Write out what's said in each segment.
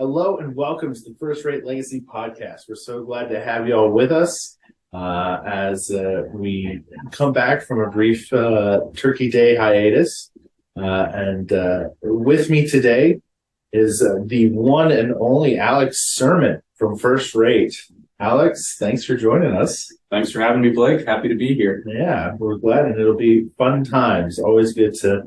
Hello and welcome to the First Rate Legacy podcast. We're so glad to have you all with us as we come back from a brief Turkey Day hiatus. And with me today is the one and only Alex Serman from First Rate. Alex, thanks for joining us. Thanks for having me, Blake. Happy to be here. Yeah, we're glad, and it'll be fun times. Always good to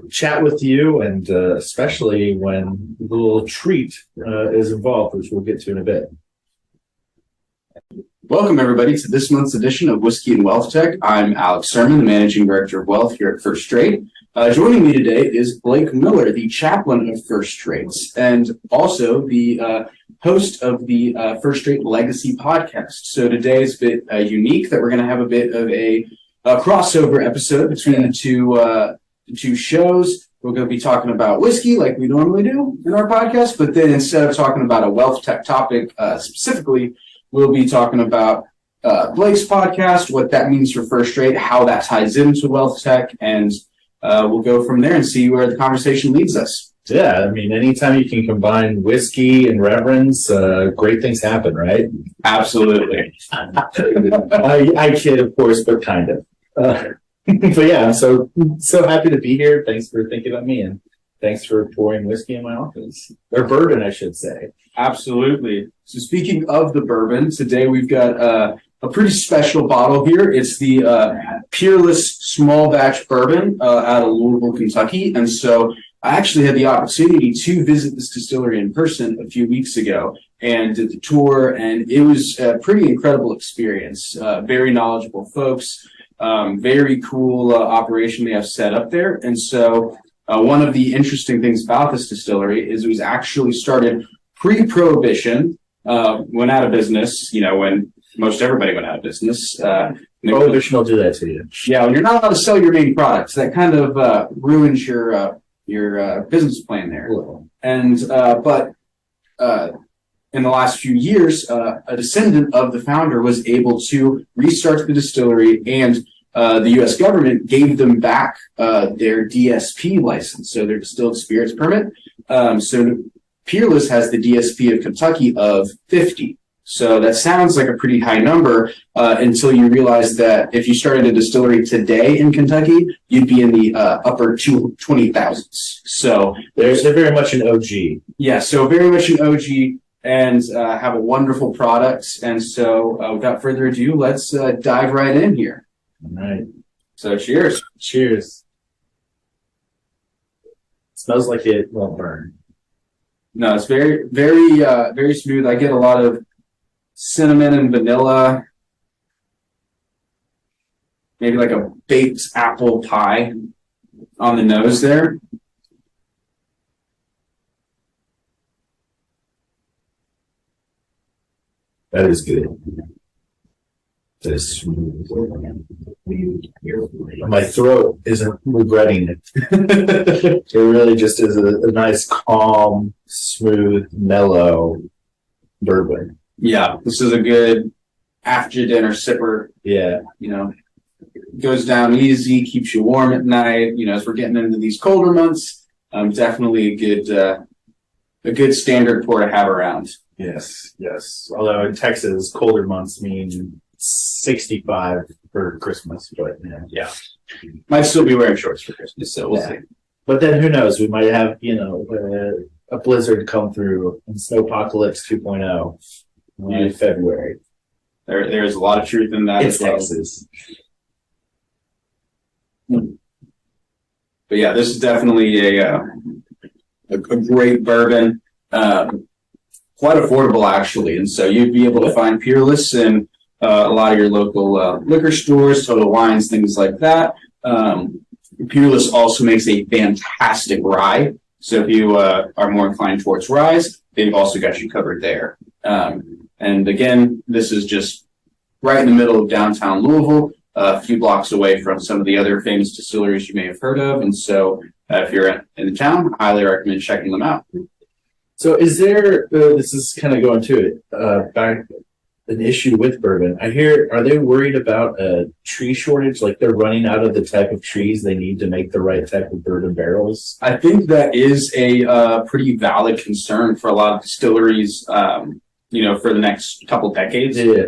chat with you, and especially when the little treat is involved, which we'll get to in a bit. Welcome, everybody, to this month's edition of Whiskey and Wealthtech. I'm Alex Serman, the Managing Director of Wealth here at First Rate. Joining me today is Blake Miller, the chaplain of First Rates, and also the host of the First Rate Legacy podcast. So today is a bit unique that we're going to have a bit of a crossover episode between the two shows. We're going to be talking about whiskey like we normally do in our podcast, but then instead of talking about a wealth tech topic specifically, we'll be talking about Blake's podcast, what that means for First Rate, how that ties into wealth tech, and we'll go from there and see where the conversation leads us. Yeah, I mean, anytime you can combine whiskey and reverence, great things happen, right? Absolutely. I kid, of course, but kind of. But yeah, I'm so happy to be here. Thanks for thinking of me, and thanks for pouring whiskey in my office. Or bourbon, I should say. Absolutely. So speaking of the bourbon, today we've got a pretty special bottle here. It's the Peerless Small Batch Bourbon out of Louisville, Kentucky. And so I actually had the opportunity to visit this distillery in person a few weeks ago and did the tour, and it was a pretty incredible experience. Very knowledgeable folks. Very cool operation they have set up there. And so one of the interesting things about this distillery is it was actually started pre-prohibition, went out of business, when most everybody went out of business. Prohibition will do that to you. Yeah, when you're not allowed to sell your main products, that kind of ruins your business plan there. Cool. And but in the last few years, a descendant of the founder was able to restart the distillery, and the U.S. government gave them back their DSP license, so their distilled spirits permit. So Peerless has the DSP of Kentucky of 50. So that sounds like a pretty high number until you realize that if you started a distillery today in Kentucky, you'd be in the upper 20,000s. So they're very much an OG. Yeah, so very much an OG. And have a wonderful product. And so without further ado, let's dive right in here. All right. So cheers. Cheers. It smells like it won't burn. No, it's very, very, very smooth. I get a lot of cinnamon and vanilla. Maybe like a baked apple pie on the nose there. That is good. That is smooth. My throat isn't regretting it. It really just is a nice, calm, smooth, mellow bourbon. Yeah, this is a good after dinner sipper. Yeah. Goes down easy, keeps you warm at night. As we're getting into these colder months, definitely a good standard pour to have around. Yes. Although in Texas, colder months mean 65 for Christmas, but yeah. Might still be wearing shorts for Christmas, so we'll see. But then who knows? We might have, a blizzard come through and Snowpocalypse 2.0 in February. There's a lot of truth in that. It's Texas. But yeah, this is definitely a great bourbon. Quite affordable, actually. And so you'd be able to find Peerless in a lot of your local liquor stores, Total Wines, things like that. Peerless also makes a fantastic rye. So if you are more inclined towards ryes, they've also got you covered there. And again, this is just right in the middle of downtown Louisville, a few blocks away from some of the other famous distilleries you may have heard of. And so if you're in the town, I highly recommend checking them out. So is there, this is kind of going to it, back an issue with bourbon. I hear, are they worried about a tree shortage? Like they're running out of the type of trees they need to make the right type of bourbon barrels? I think that is a pretty valid concern for a lot of distilleries, for the next couple decades. Yeah.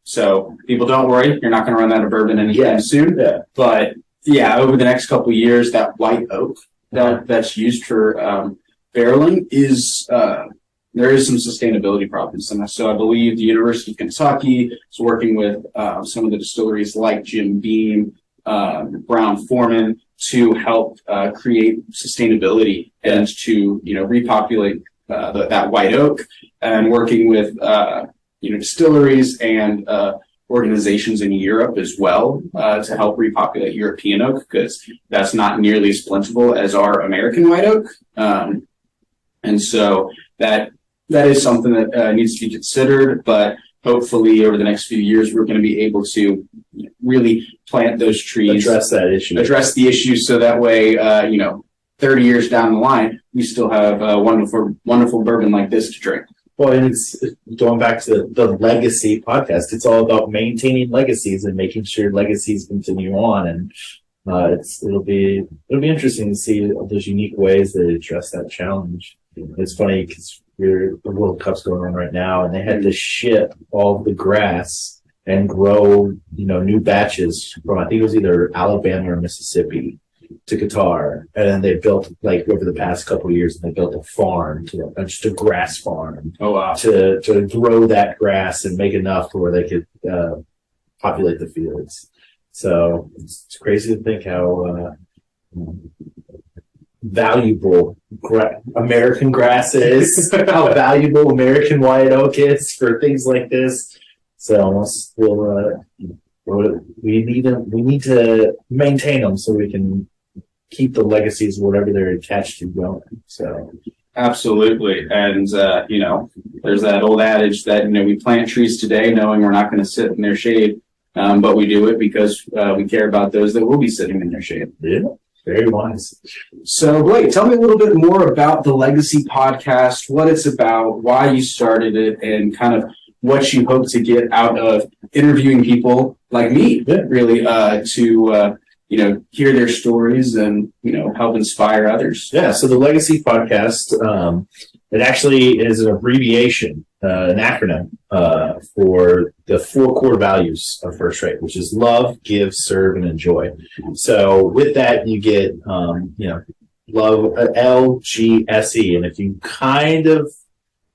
So people don't worry, you're not going to run out of bourbon anytime soon. Yeah. But yeah, over the next couple of years, that white oak that's used for barreling is there is some sustainability problems. And so I believe the University of Kentucky is working with some of the distilleries like Jim Beam, Brown-Forman to help create sustainability and to, repopulate that white oak, and working with, distilleries and organizations in Europe as well to help repopulate European oak, because that's not nearly as plentiful as our American white oak. And so that is something that needs to be considered, but hopefully over the next few years, we're going to be able to really plant those trees, address the issue so that way, 30 years down the line, we still have wonderful bourbon like this to drink. Well, and it's going back to the legacy podcast. It's all about maintaining legacies and making sure legacies continue on. And it'll be interesting to see those unique ways that address that challenge. It's funny because the World Cup's going on right now, and they had to ship all the grass and grow, new batches from, I think it was either Alabama or Mississippi, to Qatar. And then they built, like, over the past couple of years, they built a farm, just a grass farm. Oh, wow. To grow that grass and make enough to where they could populate the fields. So it's crazy to think how valuable American grass is, how valuable American white oak is for things like this. So we need to maintain them so we can keep the legacies, whatever they're attached to, going. So absolutely. And there's that old adage that we plant trees today knowing we're not going to sit in their shade, but we do it because we care about those that will be sitting in their shade. Yeah, very wise. So Blake, tell me a little bit more about the Legacy podcast, what it's about, why you started it, and kind of what you hope to get out of interviewing people like me, really, to hear their stories and, help inspire others. Yeah. So the Legacy podcast, it actually is an abbreviation, an acronym, for the 4 core values of First Rate, which is love, give, serve, and enjoy. So with that, you get, love, LGSE. And if you kind of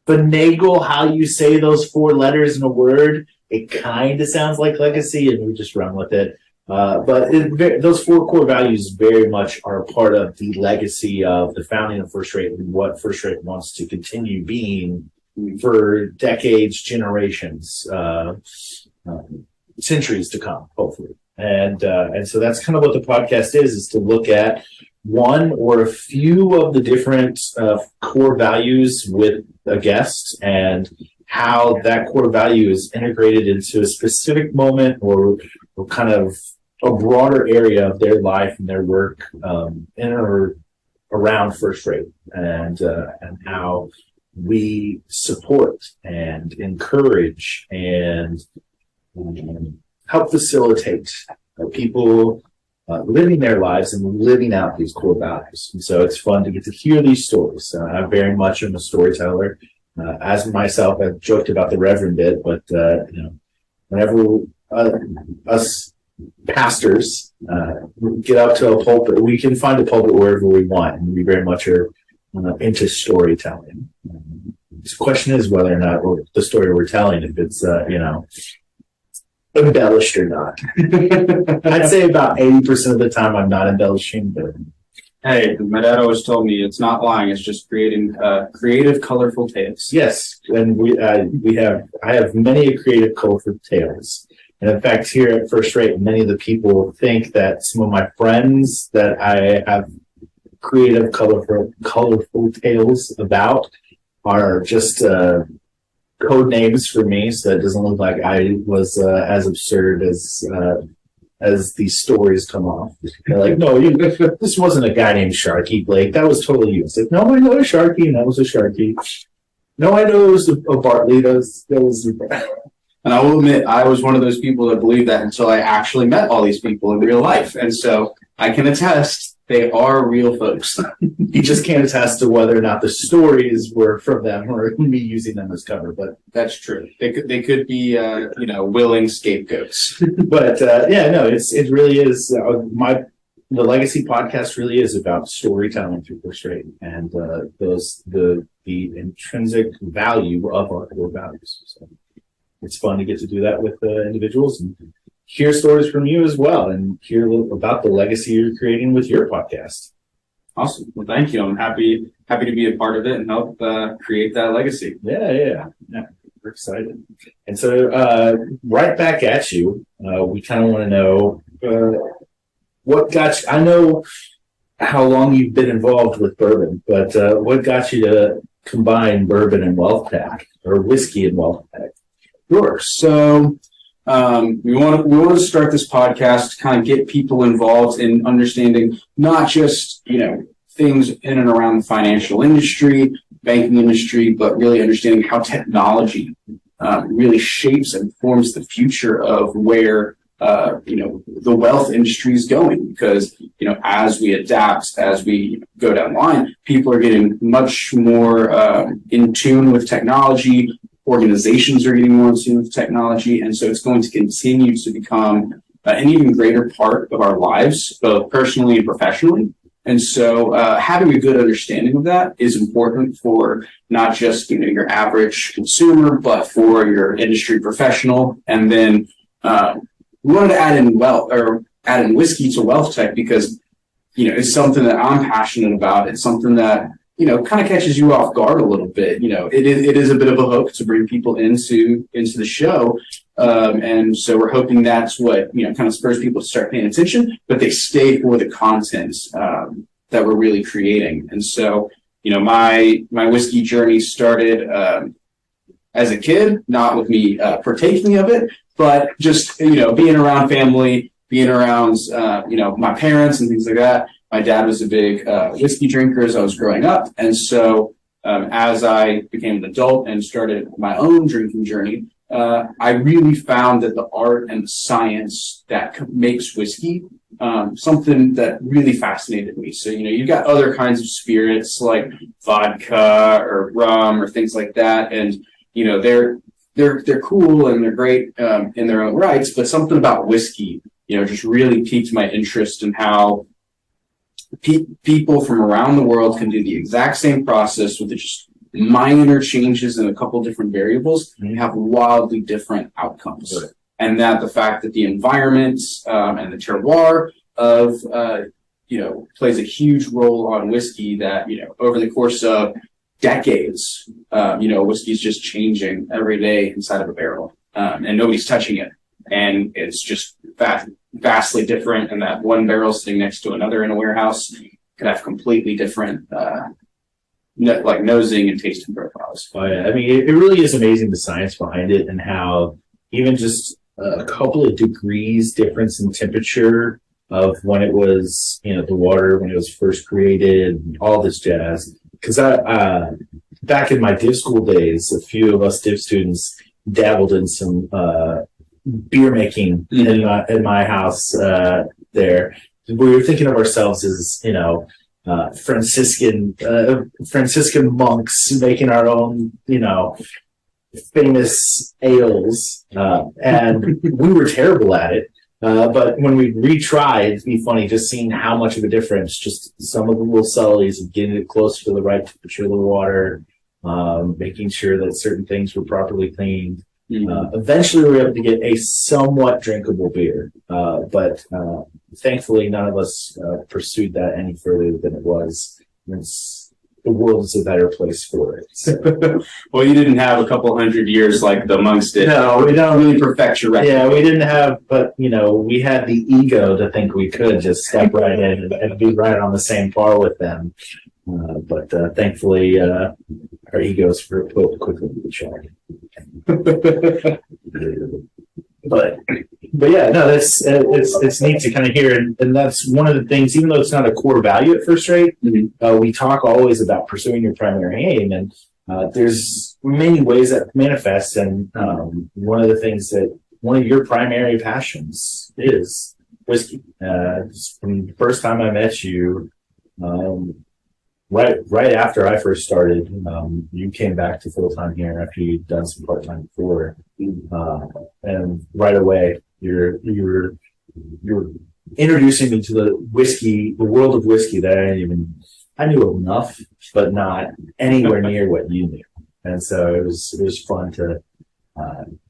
finagle how you say those 4 letters in a word, it kind of sounds like legacy, and we just run with it. But those 4 core values very much are a part of the legacy of the founding of First Rate and what First Rate wants to continue being for decades, generations, centuries to come, hopefully. And so that's kind of what the podcast is to look at one or a few of the different core values with a guest and how that core value is integrated into a specific moment or kind of a broader area of their life and their work in or around First Rate, and how we support and encourage and help facilitate people living their lives and living out these core values. And so it's fun to get to hear these stories. I very much am a storyteller. As myself, I've joked about the Reverend bit, but whenever us pastors get up to a pulpit, we can find a pulpit wherever we want, and we very much are into storytelling. The question is whether or not the story we're telling, if it's embellished or not. I'd say about 80% of the time I'm not embellishing, but hey, my dad always told me it's not lying; it's just creating creative, colorful tales. Yes, and I have many creative, colorful tales. And in fact, here at First Rate, many of the people think that some of my friends that I have creative, colorful tales about are just code names for me, so it doesn't look like I was as absurd as these stories come off. They're like, no, this wasn't a guy named Sharky, Blake. That was totally you. It's like, no, I know a Sharky, and that was a Sharky. No, I know those of Bartley. Those. And I will admit, I was one of those people that believed that until I actually met all these people in real life. And so I can attest they are real folks. You just can't attest to whether or not the stories were from them or me using them as cover, but that's true. They could be willing scapegoats. But it really is the Legacy podcast really is about storytelling through first rate and the intrinsic value of our core values. So it's fun to get to do that with individuals and hear stories from you as well and hear a little about the legacy you're creating with your podcast. Awesome. Well, thank you. I'm happy to be a part of it and help create that legacy. Yeah. We're excited. And so right back at you, we kind of want to know what got you. I know how long you've been involved with bourbon, but what got you to combine bourbon and Wealthtech or whiskey and Wealthtech? Sure. So we want to start this podcast to kind of get people involved in understanding not just things in and around the financial industry, banking industry, but really understanding how technology really shapes and forms the future of where the wealth industry is going. Because as we adapt, as we go down the line, people are getting much more in tune with technology. Organizations are getting more in tune with technology, and so it's going to continue to become an even greater part of our lives, both personally and professionally. And so having a good understanding of that is important for not just your average consumer, but for your industry professional. And then we wanted to add in whiskey to Wealthtech because it's something that I'm passionate about. It's something that kind of catches you off guard a little bit. It is a bit of a hook to bring people into the show. And so we're hoping that's what, kind of spurs people to start paying attention, but they stay for the content, that we're really creating. And so, my whiskey journey started, as a kid, not with me, partaking of it, but just, being around family, being around, my parents and things like that. My dad was a big whiskey drinker as I was growing up. And so as I became an adult and started my own drinking journey, I really found that the art and the science that makes whiskey something that really fascinated me. So, you've got other kinds of spirits like vodka or rum or things like that. And, they're cool and they're great in their own rights. But something about whiskey, just really piqued my interest in how people from around the world can do the exact same process with just minor changes in a couple different variables and have wildly different outcomes. Right. And that the fact that the environment and the terroir of plays a huge role on whiskey, that over the course of decades, whiskey's just changing every day inside of a barrel, and nobody's touching it, and it's just vastly different, and that one barrel sitting next to another in a warehouse could have completely different nosing and tasting profiles. Oh, yeah. I mean, it really is amazing the science behind it and how even just a couple of degrees difference in temperature of when it was, the water, when it was first created, all this jazz. Because back in my div school days, a few of us div students dabbled in some beer making in my house there. We were thinking of ourselves as Franciscan monks making our own famous ales, and we were terrible at it. But when we retried, it'd be funny just seeing how much of a difference just some of the little subtleties of getting it close to the right temperature of the water, making sure that certain things were properly cleaned. Eventually we were able to get a somewhat drinkable beer, but thankfully none of us pursued that any further than it was. The world is a better place for it. Well, you didn't have a couple hundred years like the monks did. No, we don't really perfect your record. Yeah, we didn't have, but we had the ego to think we could just step right in and be right on the same par with them. But thankfully, our egos were put quickly to the check. But yeah, no, it's neat to kind of hear, and that's one of the things. Even though it's not a core value at First Rate, we talk always about pursuing your primary aim, and there's many ways that manifests, and one of the things that one of your primary passions is whiskey. From the first time I met you, right after I first started, you came back to full time here after you'd done some part time before, and right away you're introducing me to the world of whiskey that I knew enough, but not anywhere near what you knew. And so it was fun to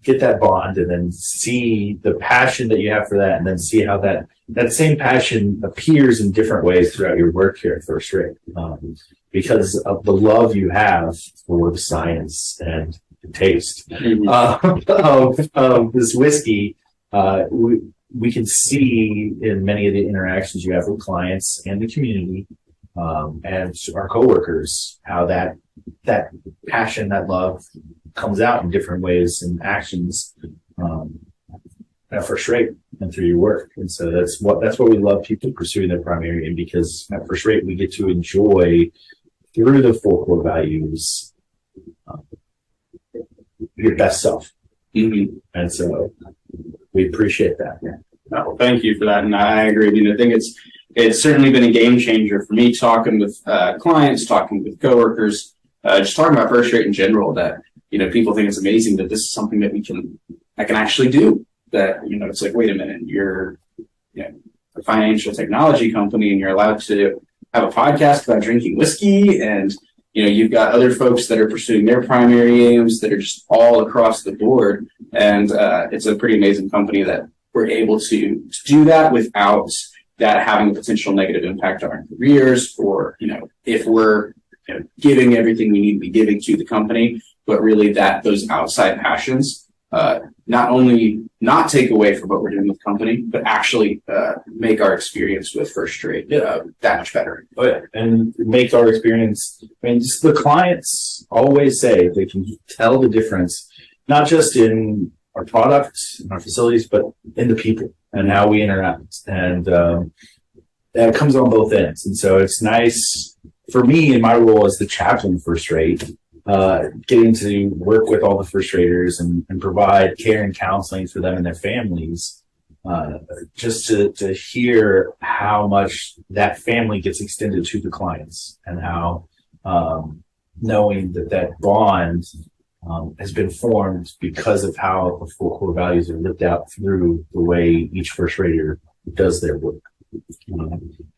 get that bond and then see the passion that you have for that, and then see how that same passion appears in different ways throughout your work here at First Rate, because of the love you have for the science and the taste of this whiskey. We can see in many of the interactions you have with clients and the community, and our coworkers, how that passion, that love comes out in different ways and actions at First Rate and through your work. And so that's what we love people pursuing their primary, and because at First Rate we get to enjoy through the 4 core values your best self. And so we appreciate that. Oh, thank you for that, and I agree. I think it's certainly been a game changer for me, talking with clients, talking with coworkers, just talking about First Rate in general. That people think it's amazing that this is something that I can actually do. That it's like, wait a minute, you're a financial technology company, and you're allowed to have a podcast about drinking whiskey, and you've got other folks that are pursuing their primary aims that are just all across the board, and it's a pretty amazing company that we're able to do that without that having a potential negative impact on our careers, or if we're giving everything we need to be giving to the company, but really that those outside passions not only not take away from what we're doing with the company, but actually make our experience with First Rate that much better. Oh yeah, and make our experience. Just the clients always say they can tell the difference, not just in our products and our facilities, but in the people and how we interact, and it comes on both ends. And so it's nice for me in my role as the chaplain First Rate, getting to work with all the First Raters and provide care and counseling for them and their families, just to hear how much that family gets extended to the clients, and how knowing that bond has been formed because of how the 4 core values are lived out through the way each First Rater does their work,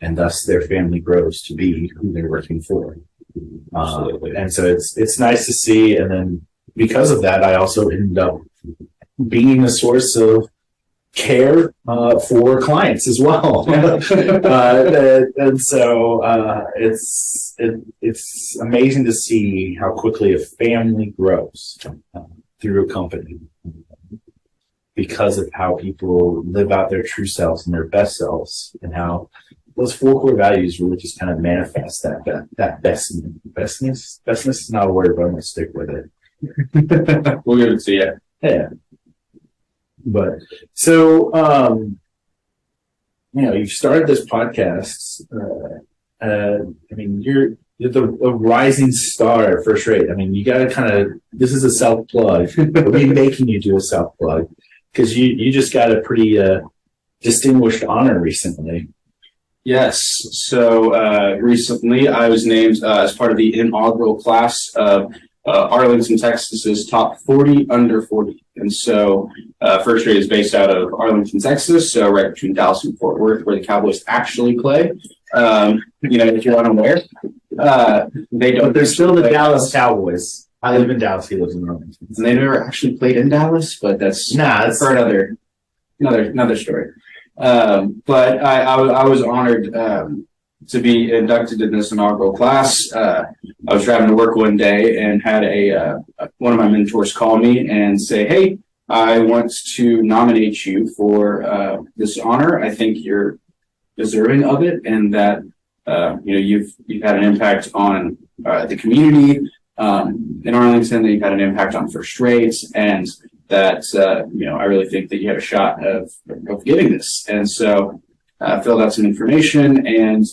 and thus their family grows to be who they're working for. And so it's nice to see, and then because of that, I also ended up being a source of care for clients as well. And so it's amazing to see how quickly a family grows through a company, because of how people live out their true selves and their best selves, and how those 4 core values really just kind of manifest that bestness. Bestness is not a word, but I'm gonna stick with it. We'll give it to you. Yeah. But so you've started this podcast. You're the rising star at First Rate. You got to this is a self plug. We're making you do a self plug, because you just got a pretty distinguished honor recently. Yes. So recently I was named as part of the inaugural class of Arlington, Texas's top 40 under 40. And so First Rate is based out of Arlington, Texas, so right between Dallas and Fort Worth, where the Cowboys actually play. If you're unaware, they don't. But they're still the Dallas Cowboys. I live in Dallas. He lives in Arlington. And they never actually played in Dallas, but that's for another story. But I was honored to be inducted in this inaugural class. I was driving to work one day and had one of my mentors call me and say, "Hey, I want to nominate you for this honor. I think you're deserving of it, and that you've had an impact on the community in Arlington. That you've had an impact on First Rate, and that I really think that you have a shot of getting this." And so I filled out some information and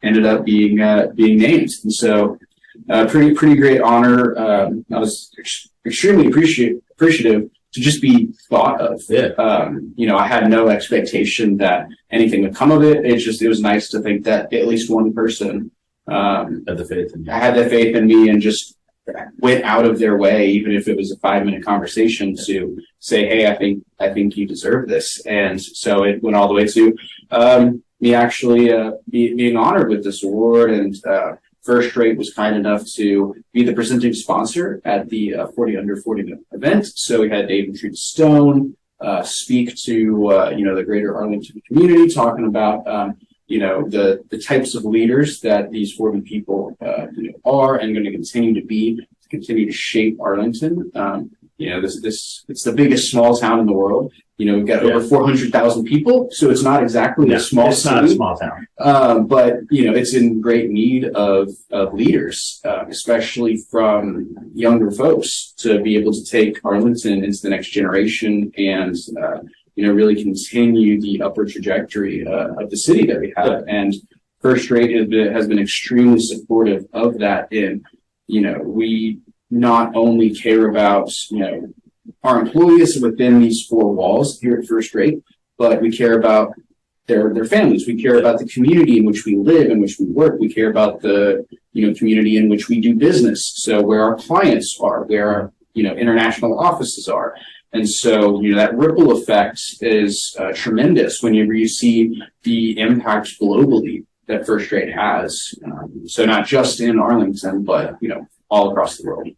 ended up being named. And so pretty great honor. I was extremely appreciative to just be thought of. Yeah. I had no expectation that anything would come of it. It was nice to think that at least one person Had the faith in you. had that faith in me and just went out of their way, even if it was a 5-minute conversation, to say, "Hey, I think you deserve this." And so it went all the way to me actually being honored with this award. And First Rate was kind enough to be the presenting sponsor at the 40 Under 40 event. So we had David Treat Stone speak to the greater Arlington community, talking about the types of leaders that these 40 people are and going to continue to be, to continue to shape Arlington. It's the biggest small town in the world. We've got over 400,000 people, so it's not exactly a small city. It's not a small town. But it's in great need of leaders, especially from younger folks, to be able to take Arlington into the next generation and really continue the upward trajectory of the city that we have. And First Rate has been extremely supportive of that. In we not only care about our employees within these 4 walls here at First Rate, but we care about their families. We care about the community in which we live, in which we work. We care about the community in which we do business. So where our clients are, where our international offices are. And so that ripple effect is tremendous whenever you see the impact globally that First Rate has. So not just in Arlington, but all across the world.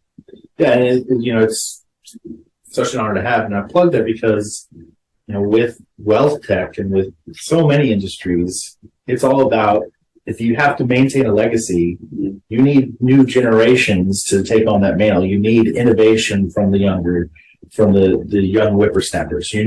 Yeah, and it's such an honor to have, and I plug that because with Wealthtech and with so many industries, it's all about, if you have to maintain a legacy, you need new generations to take on that mantle. You need innovation from the young whippersnappers. You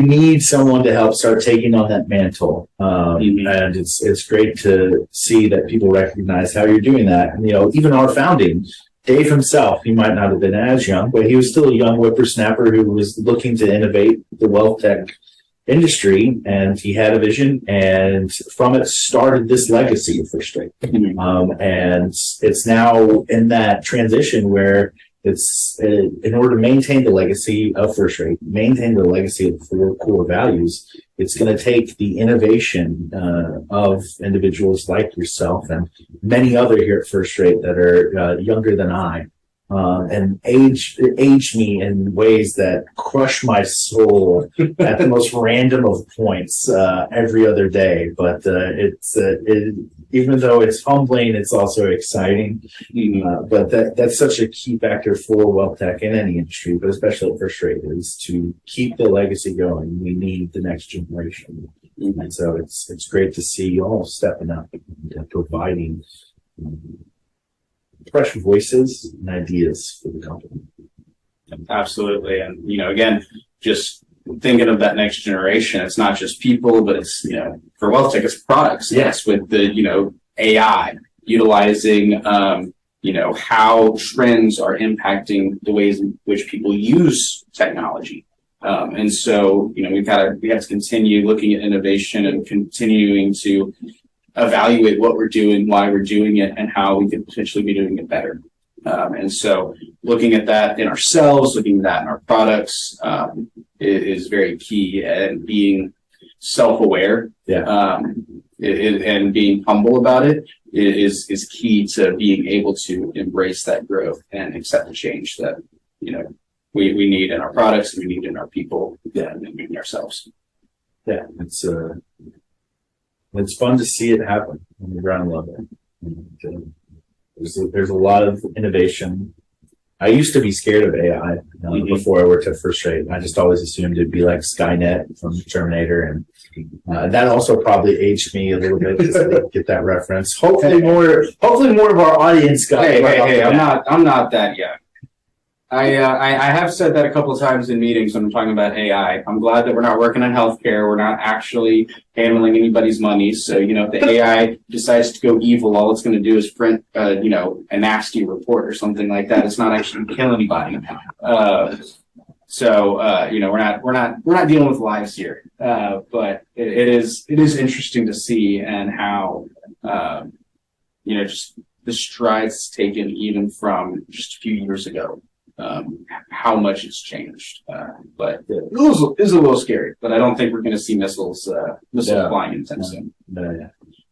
need someone to help start taking on that mantle. And it's great to see that people recognize how you're doing that. And, even our founding, Dave himself, he might not have been as young, but he was still a young whippersnapper who was looking to innovate the Wealthtech industry, and he had a vision, and from it started this legacy of First Rate. And it's now in that transition where it's in order to maintain the legacy of First Rate, maintain the legacy of the 4 core values, it's going to take the innovation of individuals like yourself and many other here at First Rate that are younger than I, and age me in ways that crush my soul at the most random of points every other day. But even though it's humbling, it's also exciting. But that's such a key factor for Wealthtech in any industry, but especially at First Rate, is to keep the legacy going. We need the next generation. And so it's great to see you all stepping up and providing fresh voices and ideas for the company. Absolutely. And, again, just thinking of that next generation, it's not just people, but it's, for Wealthtech, it's products. Yes, with the, AI, utilizing, how trends are impacting the ways in which people use technology. And so, we have to continue looking at innovation and continuing to evaluate what we're doing, why we're doing it, and how we could potentially be doing it better. And so looking at that in ourselves, looking at that in our products, is very key. And being self-aware and being humble about it is key to being able to embrace that growth and accept the change that we need in our products, and we need in our people, and in ourselves. Yeah, it's fun to see it happen on the ground level. There's a lot of innovation. I used to be scared of AI before I worked at First Rate. I just always assumed it'd be like Skynet from Terminator, and that also probably aged me a little bit, just to get that reference. Hopefully more of our audience got it. Hey, I'm not that young. I have said that a couple of times in meetings when I'm talking about AI. I'm glad that we're not working in healthcare. We're not actually handling anybody's money. So, if the AI decides to go evil, all it's going to do is print, a nasty report or something like that. It's not actually going to kill anybody. We're not dealing with lives here. But it is interesting to see, and how, just the strides taken even from just a few years ago. How much it's changed. But it was a little scary, but I don't think we're going to see missiles flying anytime soon. Yeah.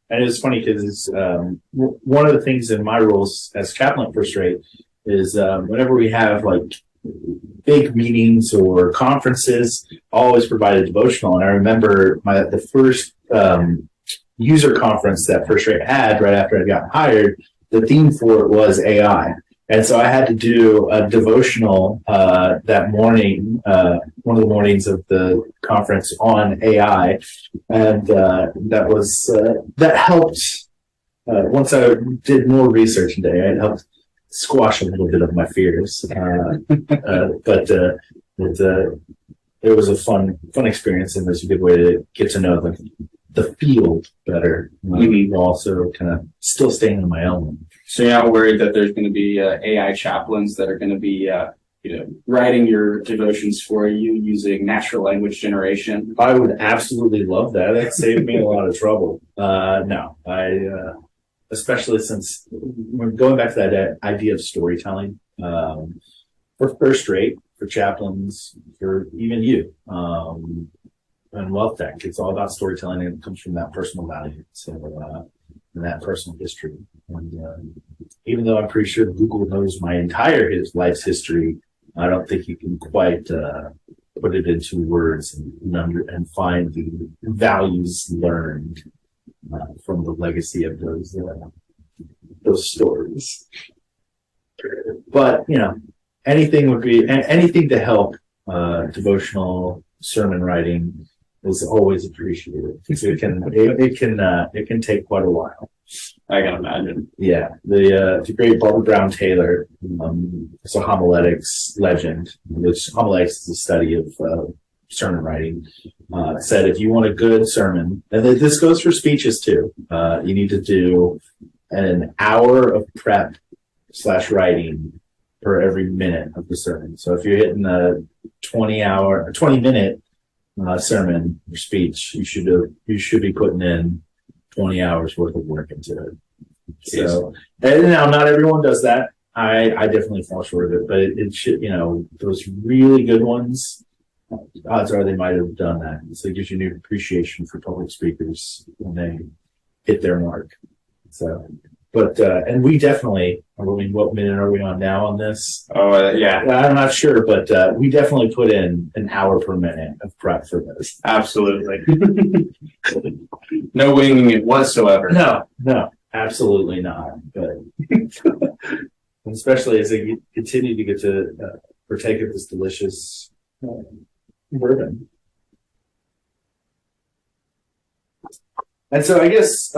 And it's funny because one of the things in my roles as chaplain at First Rate is whenever we have like big meetings or conferences, I always provide a devotional. And I remember the first user conference that First Rate had right after I got hired, the theme for it was AI. And so I had to do a devotional that morning, one of the mornings of the conference on AI, and that helped. Once I did more research today, it helped squash a little bit of my fears. But it was a fun experience, and it was a good way to get to know the field better. Also, kind of still staying in my element. So you're not worried that there's going to be AI chaplains that are going to be, writing your devotions for you using natural language generation? I would absolutely love that. That saved me a lot of trouble. No, especially since we're going back to that idea of storytelling. For First Rate, for chaplains, for even you, and Wealthtech, it's all about storytelling, and it comes from that personal value. So, and that personal history. And even though I'm pretty sure Google knows my entire life's history, I don't think you can quite put it into words and find the values learned from the legacy of those stories. But anything to help devotional sermon writing is always appreciated. So it can take quite a while. I can imagine. Yeah, the great Barbara Brown Taylor is a homiletics legend, which homiletics is a study of sermon writing. Said if you want a good sermon, and this goes for speeches too, you need to do an hour of prep / writing per every minute of the sermon. So if you're hitting a 20-minute sermon or speech, you should be putting in 20 hours worth of work into it. So, and now not everyone does that. I definitely fall short of it, but it should, those really good ones, odds are they might have done that. So it gives you new appreciation for public speakers when they hit their mark. So, but, and we definitely, what minute are we on now on this? Oh, yeah. I'm not sure, but we definitely put in an hour per minute of prep for this. Absolutely. No winging it whatsoever. No, absolutely not. But especially as I continue to get to partake of this delicious bourbon. And so I guess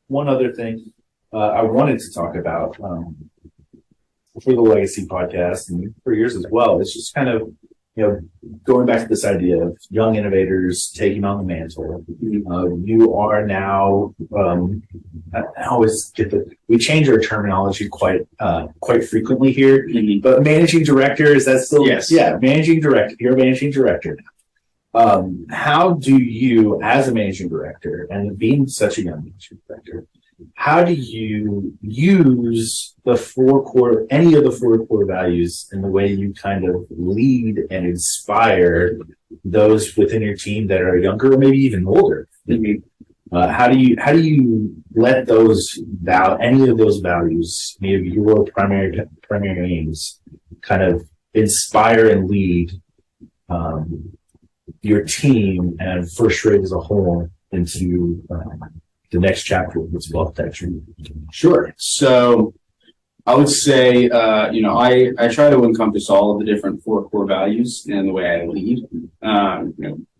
one other thing I wanted to talk about for the Legacy podcast and for yours as well, it's just kind of, going back to this idea of young innovators taking on the mantle. You are now, I always we change our terminology quite frequently here, but managing director, is that still? Yes. Yeah, managing director. You're a managing director now. How do you, as a managing director, and being such a young managing director, how do you use any of the four core values in the way you kind of lead and inspire those within your team that are younger or maybe even older? How do you let any of those values, maybe your primary aims, kind of inspire and lead your team and First Rate as a whole into the next chapter of this Wealthtech? Sure. So I would say, I try to encompass all of the different four core values in the way I lead.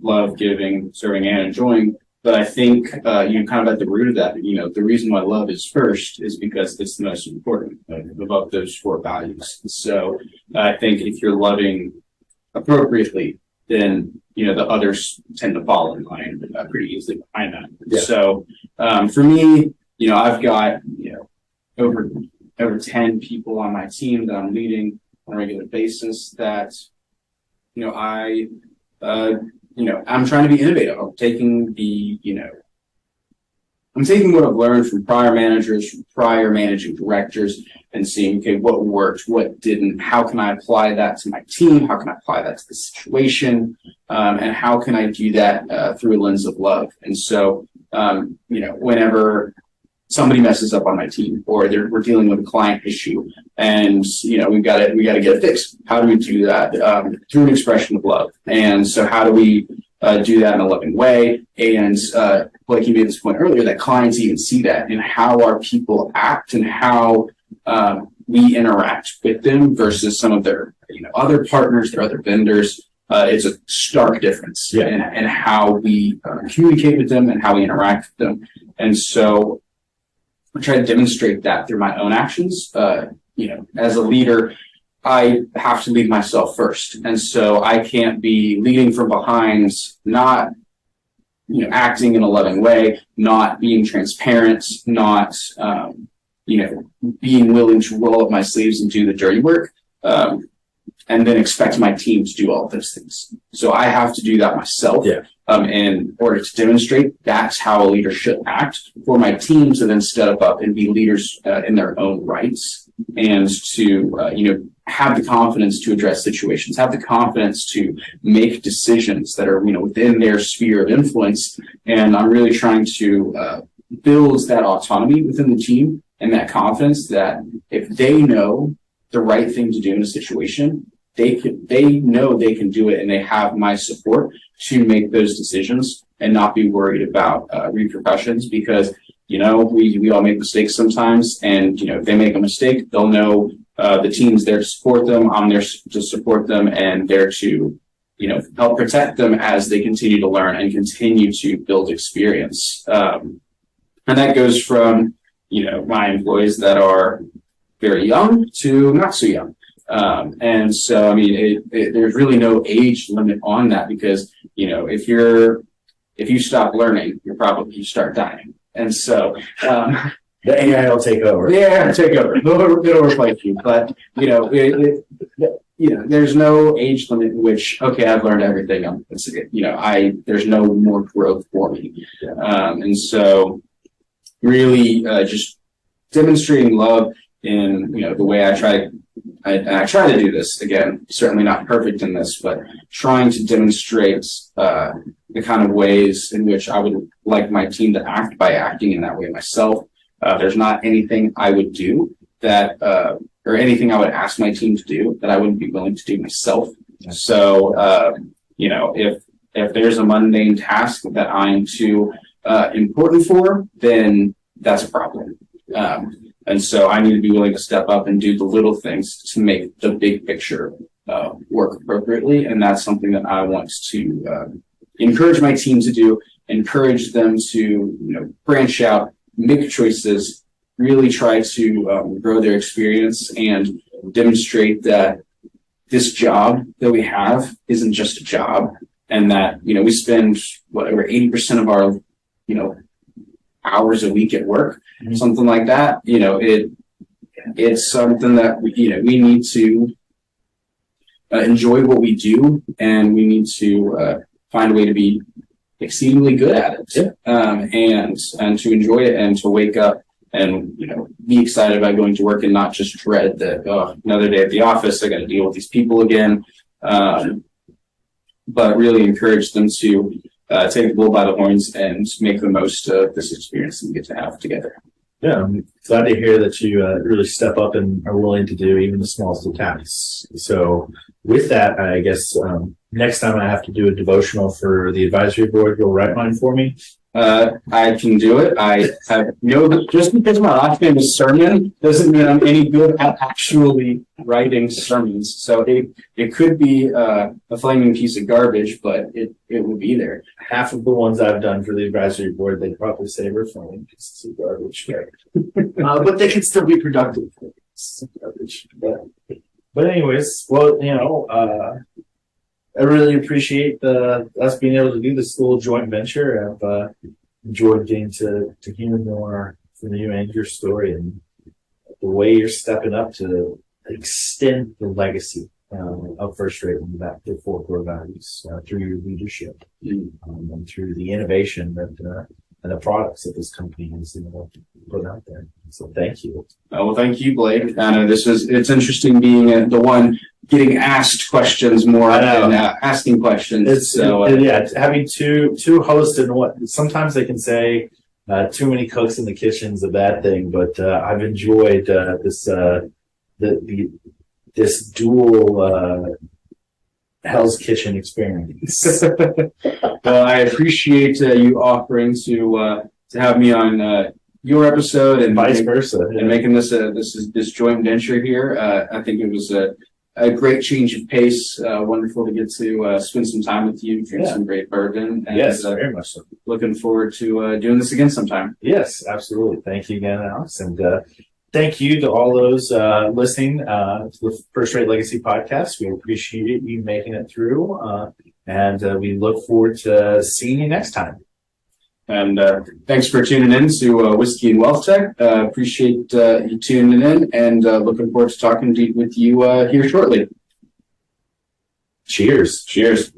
Love, giving, serving, and enjoying. But I think you're kind of at the root of that. The reason why love is first is because it's the most important above those four values. So I think if you're loving appropriately, then the others tend to fall in line pretty easily behind that. Yeah. So for me, I've got over 10 people on my team that I'm leading on a regular basis. That I'm trying to be innovative. I'm taking the I'm taking what I've learned from prior managers, from prior managing directors, and seeing, okay, what worked, what didn't, how can I apply that to my team, how can I apply that to the situation, and how can I do that through a lens of love. And so, whenever somebody messes up on my team, or we're dealing with a client issue, and we got to get it fixed. How do we do that? Through an expression of love. And so, how do we do that in a loving way? And like you made this point earlier, that clients even see that in how our people act and how we interact with them versus some of their other partners, their other vendors. It's a stark difference in how we communicate with them and how we interact with them. And so I try to demonstrate that through my own actions. As a leader, I have to lead myself first. And so I can't be leading from behind, not, acting in a loving way, not being transparent, not, being willing to roll up my sleeves and do the dirty work, and then expect my team to do all of those things. So I have to do that myself. In order to demonstrate that's how a leader should act, for my team to then step up and be leaders in their own rights, and to have the confidence to address situations, have the confidence to make decisions that are within their sphere of influence. And I'm really trying to build that autonomy within the team and that confidence that if they know the right thing to do in a situation, they know they can do it, and they have my support to make those decisions and not be worried about repercussions, because we all make mistakes sometimes, and if they make a mistake, they'll know the team's there to support them. I'm there to support them, and there to help protect them as they continue to learn and continue to build experience. And that goes from my employees that are very young to not so young. And so, there's really no age limit on that, because, if you stop learning, you start dying. And so, the AI will take over. Yeah, take over. It'll replace you. But, there's no age limit in which, okay, I've learned everything. There's no more growth for me. And so really, just demonstrating love in, the way I try to do this, again, certainly not perfect in this, but trying to demonstrate the kind of ways in which I would like my team to act by acting in that way myself. There's not anything I would do that, or anything I would ask my team to do that I wouldn't be willing to do myself. So, if there's a mundane task that I'm too important for, then that's a problem. And so I need to be willing to step up and do the little things to make the big picture work appropriately. And that's something that I want to encourage my team to do, encourage them to branch out, make choices, really try to grow their experience and demonstrate that this job that we have isn't just a job, and that we spend whatever 80% of our hours a week at work, something like that. It's something that we need to enjoy what we do, and we need to find a way to be exceedingly good at it, and to enjoy it, and to wake up and be excited about going to work, and not just dread that, another day at the office, I got to deal with these people again. But really encourage them to take the bull by the horns and make the most of this experience that we get to have together. Yeah, I'm glad to hear that you really step up and are willing to do even the smallest of tasks. So with that, I guess next time I have to do a devotional for the advisory board, you'll write mine for me. I can do it. I have just because my last name is Serman doesn't mean I'm any good at actually writing sermons. So it could be a flaming piece of garbage, but it will be there. Half of the ones I've done for the advisory board, they'd probably say we're flaming pieces of garbage. But they can still be productive. Garbage. But anyways, well, I really appreciate us being able to do this little joint venture. I've enjoyed getting to hear more from you and your story, and the way you're stepping up to extend the legacy of First Rate and back to four core values through your leadership and through the innovation that the products that this company has put out there. So thank you. Well, thank you, Blake. It's interesting being the one getting asked questions more than asking questions. Having two hosts and sometimes they can say too many cooks in the kitchen's a bad thing, but I've enjoyed this dual Hell's Kitchen experience. Well, I appreciate you offering to have me on your episode and vice versa, and making this joint venture here. I think it was a great change of pace. Wonderful to get to spend some time with you, drink some great bourbon. And, yes, very much so. Looking forward to doing this again sometime. Yes, absolutely. Thank you again, Alex, and thank you to all those listening to the First Rate Legacy podcast. We appreciate you making it through, and we look forward to seeing you next time. And thanks for tuning in to Whiskey and Wealthtech. Appreciate you tuning in, and looking forward to talking with you here shortly. Cheers. Cheers.